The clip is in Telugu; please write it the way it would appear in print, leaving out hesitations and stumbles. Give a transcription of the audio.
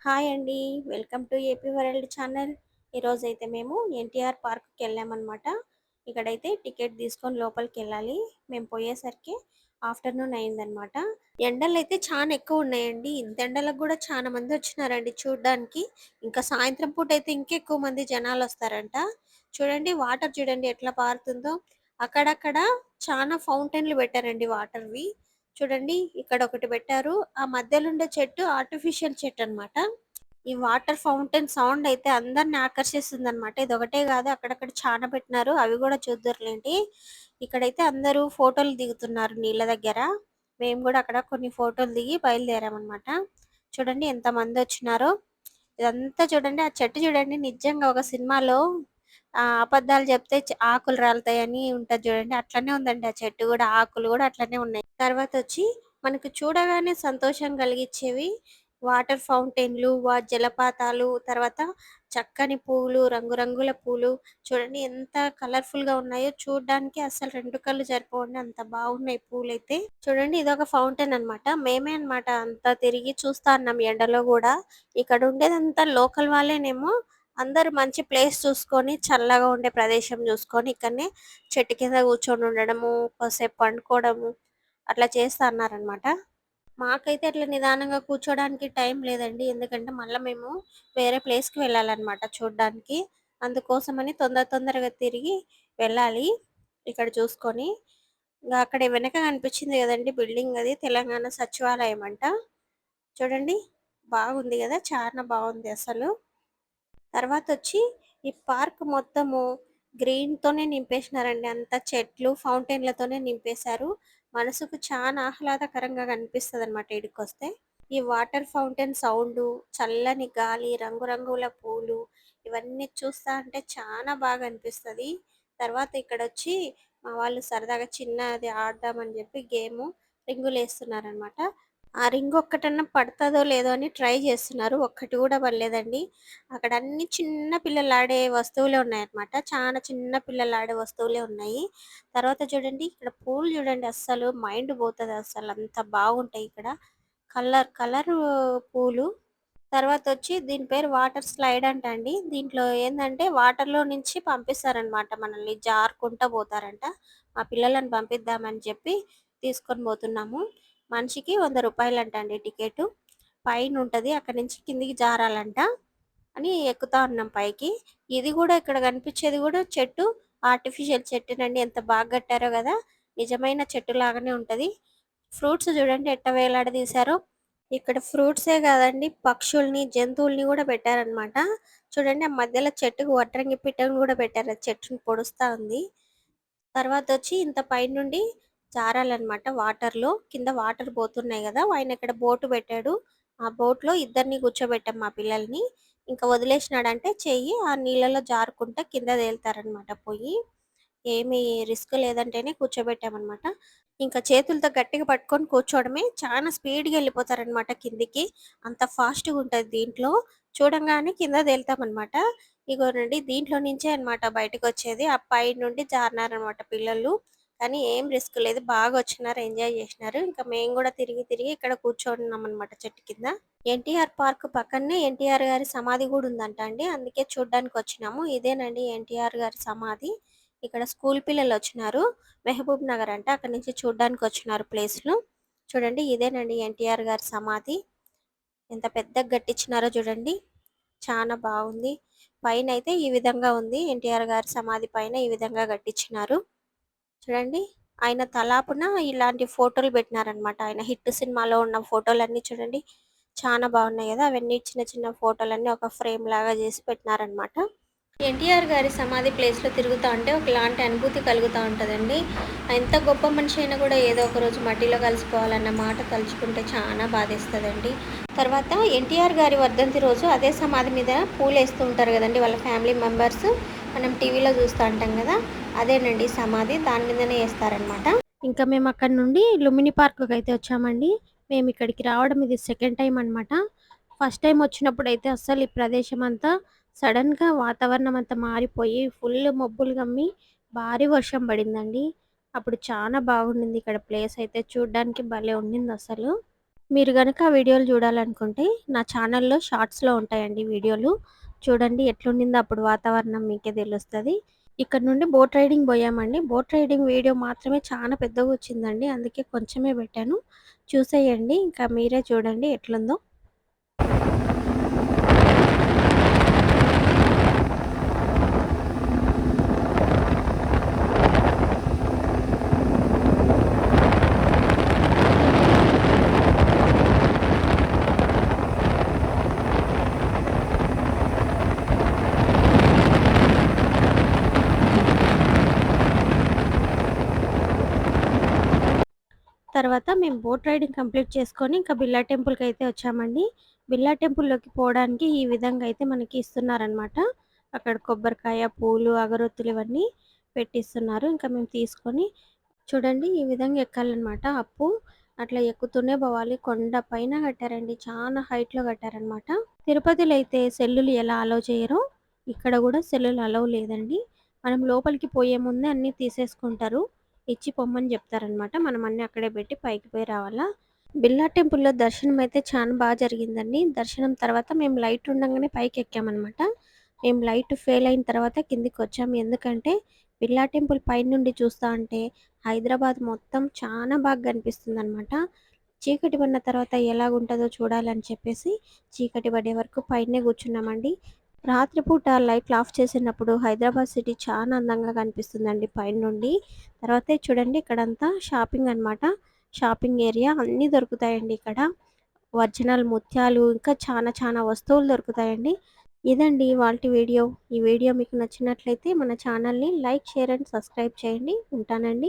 హాయ్ అండి. Welcome to AP world channel. ఈరోజైతే మేము ఎన్టీఆర్ పార్క్‌కి వెళ్ళామన్నమాట. ఇక్కడైతే టికెట్ తీసుకొని లోపలికెళ్ళాలి. మేము పోయేసరికి ఆఫ్టర్‌నూన్ అయిందన్నమాట. ఎండలైతే చానా ఎక్కువున్నాయండి. ఇంత ఎండలకు గూడా చానా మందొచ్చినారండి చూడ్డానికి. ఇంకా సాయంత్రం పూటైతే ఇంకెక్కువ మంది జనాలొస్తారంట. చూడండి వాటర్ చూడండి ఎట్లా పారుతుందో. అక్కడక్కడ చానా ఫౌంటైన్‌లు పెట్టారండి వాటర్‌వి. చూడండి ఇక్కడ ఒకటి పెట్టారు. ఆ మధ్యలో ఉండే చెట్టు ఆర్టిఫిషియల్ చెట్టన్నమాట. ఈ వాటర్ ఫౌంటైన్ సౌండ్ అయితే అందరిని ఆకర్షిస్తుందన్నమాట. ఇదొకటే గాదు అక్కడక్కడ చానా పెట్టినారు. అవి గూడా చూద్దురులేండి. ఇక్కడైతే అందరూ ఫోటోలు దిగుతున్నారు నీళ్ళ దగ్గర. మేము గూడా అక్కడ కొన్ని ఫోటోలు దిగి బయలుదేరామన్నమాట. చూడండి ఎంతమందొచ్చినారో. ఇదంతా చూడండి ఆ చెట్టు చూడండి నిజంగా ఒక సినిమాలో అబద్ధాలు చెప్తే ఆకులు రాలుతాయని ఉంటది చూడండి. అట్లనే ఉందండి ఆ చెట్టు గూడా. ఆకులు గూడా అట్లనే ఉన్నాయి. తర్వాతొచ్చి మనకు చూడగానే సంతోషం కలిగిచ్చేవి వాటర్ ఫౌంటైన్‌లు, జలపాతాలు, తర్వాత చక్కని పూలు, రంగురంగుల పూలు చూడండి ఎంత కలర్‌ఫుల్‌గా ఉన్నాయో చూడ్డానికి అస్సలు 2 కళ్ళు సరిపోవండి. అంత బాగున్నాయి పూలైతే. చూడండి ఇదొక ఫౌంటైన్ అన్నమాట. మేమే అన్నమాట అంతా తిరిగి చూస్తా ఉన్నాం ఎండలో గూడా. ఇక్కడ ఉండేదంతా లోకల్ వాళ్ళేనేమో అందరూ మంచి ప్లేస్ చూసుకొని, చల్లగా ఉండే ప్రదేశం చూసుకొని ఇక్కడనే చెట్టు కింద కూర్చొని ఉండడము, కాసేపు పండుకోవడము అట్లా చేస్తా అన్నారనమాట. మాకైతే అట్లా నిదానంగా కూర్చోడానికి టైం లేదండి. ఎందుకంటే మళ్ళా మేము వేరే ప్లేస్‌కి వెళ్ళాలనమాట చూడ్డానికి. అందుకోసమని తొందరగా తిరిగి వెళ్ళాలి. ఇక్కడ చూసుకొని. అక్కడ వెనక కనిపించింది గదండీ బిల్డింగ్ అది తెలంగాణ సచివాలయం అంట. చూడండి బాగుంది గదా! చానా బావుంది అసలు. తర్వాతొచ్చి ఈ పార్క్ మొత్తము గ్రీన్‌తోనే నింపేసినారండి. అంతా చెట్లు, ఫౌంటైన్‌లతోనే నింపేశారు. మనసుకు చాలా ఆహ్లాదకరంగా కనిపిస్తదనమాట ఈడికొస్తే. ఈ వాటర్ ఫౌంటైన్ సౌండు, చల్లని గాలి, రంగురంగుల పూలు ఇవన్నీ చూస్తా ఉంటే చానా బాగా అనిపిస్తది. తర్వాత ఇక్కడొచ్చి మా వాళ్ళు సరదాగా చిన్నది ఆడదామని జెప్పి గేము రింగులేస్తున్నారనమాట. ఆ రింగ్ ఒక్కటన్నా పడతదో లేదో అని ట్రై చేస్తున్నారు. ఒక్కటి గూడా పడలేదండి. అక్కడ అన్ని చిన్న పిల్లలాడే వస్తువులే ఉన్నాయన్నమాట. చానా చిన్న పిల్లలాడే వస్తువులే ఉన్నాయి. తర్వాత చూడండి ఇక్కడ పూలు చూడండి అస్సలు మైండ్ పోతది అసలు అంత బాగుంటాయి ఇక్కడ. కలరు పూలు. తర్వాతొచ్చి దీని పేరు వాటర్ స్లైడ్ అంట అండి. దీంట్లో ఏందంటే వాటర్‌లో నుంచి పంపిస్తారనమాట మనల్ని జారుకుంటా పోతారంట. మా పిల్లలని పంపిద్దామని చెప్పి తీసుకొని పోతున్నాము. మనిషికి రూ. 100 అండి టికెటు. పైనుంటది. అక్కడి నుంచి కిందికి జారాలంట అని ఎక్కుతా ఉన్నాం పైకి. ఇది గూడా ఇక్కడ కనిపిచ్చేది గూడా చెట్టు ఆర్టిఫిషియల్ చెట్టేనండి. ఎంత బాగా కట్టారో గదా! నిజమైన చెట్టు లాగానే ఉంటది. ఫ్రూట్స్ చూడండి ఎట్ట వేలాడదీశారో. ఇక్కడ ఫ్రూట్సే గాదండి పక్షుల్ని, జంతువుల్ని గూడా పెట్టారనమాట. చూడండి ఆ మధ్యలో చెట్టుకు వడ్రంగి పిట్టను గూడా పెట్టారు. అది చెట్టుని పొడుస్తా ఉంది. తర్వాతొచ్చి ఇంత పైనుండి జారాలనమాట వాటర్‌లో. కింద వాటర్ పోతున్నాయి గదా! ఆయనిక్కడ బోట్ పెట్టాడు. ఆ బోట్‌లో ఇద్దరిని కూర్చోబెట్టాం మా పిల్లల్ని. ఇంక వదిలేసినాడంటే చెయ్యి ఆ నీళ్ళలో జారుకుంటా కింద తేలుతారనమాట పొయ్యి. ఏమి రిస్క్ లేదంటేనే కూర్చోబెట్టామనమాట. ఇంకా చేతులతో గట్టిగా పట్టుకొని కూర్చోవడమే. చానా స్పీడ్‌గా ఎళ్ళిపోతారనమాట కిందికి. అంత ఫాస్ట్‌గా ఉంటది దీంట్లో. చూడంగానే కింద తేలుతామనమాట. ఇగోనండి దీంట్లో నుంచే అనమాట బయటకొచ్చేది. ఆ పైనుండి జారినారనమాట పిల్లలు. కానీ ఏం రిస్క్ లేదు. బాగా వచ్చినారు, ఎంజాయ్ జేసినారు. ఇంకా మేము గూడా తిరిగి ఇక్కడ కూర్చోనున్నామనమాట చెట్టు కింద. ఎన్టీఆర్ పార్క్ పక్కనే ఎన్టీఆర్ గారి సమాధి గూడా ఉందంట అండి. అందుకే చూడ్డానికొచ్చినాము. ఇదేనండి ఎన్టీఆర్ గారి సమాధి. ఇక్కడ స్కూల్ పిల్లలొచ్చినారు. మెహబూబ్ నగర్ అంట. అక్కడి నుంచి చూడ్డానికొచ్చినారు ప్లేస్‌లో. చూడండి ఇదేనండి ఎన్టీఆర్ గారి సమాధి. ఎంత పెద్దగా గట్టిచ్చినారో చూడండి. చానా బావుంది. పైనైతే ఈ విధంగా ఉంది. ఎన్టీఆర్ గారి సమాధి పైన ఈ విధంగా కట్టించినారు. చూడండి. ఆయన తలాపున ఇలాంటి ఫోటోలు పెట్టినారనమాట. ఆయన హిట్ సినిమాలో ఉన్న ఫోటోలన్నీ చూడండి. చానా బావున్నాయి గదా! అవన్నీ చిన్న చిన్న ఫోటోలన్నీ ఒక ఫ్రేమ్‌లాగా జేసి పెట్టినారనమాట. ఎన్టీఆర్ గారి సమాధి ప్లేస్‌లో తిరుగుతా ఉంటే ఒకలాంటి అనుభూతి కలుగుతా ఉంటదండి. ఎంత గొప్ప మనిషి అయినా గూడా ఏదో ఒక రోజు మట్టిలో కలిసిపోవాలన్న మాట తలుచుకుంటే చానా బాధేస్తదండి. తర్వాత ఎన్టీఆర్ గారి వర్ధంతి రోజు అదే సమాధి మీద పూలేస్తూ ఉంటారు గదండీ వాళ్ళ ఫ్యామిలీ మెంబర్స్. మనం టీవీలో చూస్తా ఉంటాం గదా! అదేనండి సమాధి. దాని మీదనే ఏస్తారనమాట. ఇంకా మేమక్కడి నుండి లుంబిని పార్క్‌కైతే వచ్చామండి. మేమిక్కడికి రావడం ఇది సెకండ్ టైమ్ అనమాట. ఫస్ట్ టైమ్ వచ్చినప్పుడైతే అస్సలు ఈ ప్రదేశం అంతా సడెన్‌గా వాతావరణం అంతా మారిపోయి ఫుల్ మబ్బులు గమ్మి భారీ వర్షం పడిందండి. అప్పుడు చానా బాగుండింది ఇక్కడ ప్లేస్ అయితే చూడ్డానికి భలే ఉండిందసలు. మీరు గనక ఆ వీడియోలు చూడాలనుకుంటే నా ఛానల్‌లో షార్ట్స్‌లో ఉంటాయండి వీడియోలు. చూడండి ఎట్లుండిందో అప్పుడు వాతావరణం మీకే తెలుస్తది. ఇక్కడ నుండి బోట్ రైడింగ్ బోయామండి. బోట్ రైడింగ్ వీడియో మాత్రమే చానా పెద్దగొచ్చిందండి. అందుకే కొంచెమే పెట్టాను. చూసేయండి. ఇంకా మీరే చూడండి ఎట్లుందో. తర్వాత మేము బోట్ రైడింగ్ కంప్లీట్ చేసుకొని ఇంకా బిర్లా టెంపుల్‌కైతే వచ్చామండి. బిర్లా టెంపుల్‌లోకి పోవడానికి ఈ విధంగా అయితే మనకి ఇస్తున్నారనమాట. అక్కడ కొబ్బరికాయ, పూలు, అగరొత్తులు ఇవన్నీ పెట్టిస్తున్నారు. ఇంకా మేము తీసుకొని చూడండి ఈ విధంగా ఎక్కాలనమాట. అట్లా ఎక్కుతూనే పోవాలి. కొండ పైన కట్టారండి. చాలా హైట్‌లో కట్టారనమాట. తిరుపతిలో అయితే సెల్లులు ఎలా అలో చేయరో, ఇక్కడ గూడా సెల్లులు అలౌ లేదండి. మనం లోపలికి పోయే ముందే అన్నీ తీసేసుకుంటారు. ఇచ్చి పొమ్మని జెప్తారనమాట. మనం అన్నీ అక్కడే బెట్టి పైకి పోయి రావాలా. బిర్లా టెంపుల్‌లో దర్శనం అయితే చానా జరిగిందండి. దర్శనం తర్వాత మేము లైట్ ఉండంగానే పైకెక్కామనమాట. మేము లైట్ ఫెయిల్ అయిన తర్వాత కిందికొచ్చాం. ఎందుకంటే బిర్లా టెంపుల్ పైనుండి చూస్తా ఉంటే హైదరాబాద్ మొత్తం చానా బాగా కనిపిస్తుందనమాట. చీకటి పడిన తర్వాత ఎలాగుంటదో చూడాలని చెప్పేసి చీకటి పడే వరకు పైనే కూర్చున్నామండి. రాత్రిపూట లైట్లు ఆఫ్ చేసినప్పుడు హైదరాబాద్ సిటీ చాలా అందంగా కనిపిస్తుందండి పైనుండి. తర్వాతే చూడండి ఇక్కడంతా షాపింగ్ అనమాట. షాపింగ్ ఏరియా అన్నీ దొరుకుతాయండి ఇక్కడ. ఒరిజినల్ ముత్యాలు ఇంకా చానా వస్తువులు దొరుకుతాయండి. ఇదండి ఇవాల్టి వీడియో. ఈ వీడియో మీకు నచ్చినట్లయితే మన ఛానల్‌ని లైక్, షేర్ అండ్ సబ్స్క్రైబ్ చేయండి. ఉంటానండి.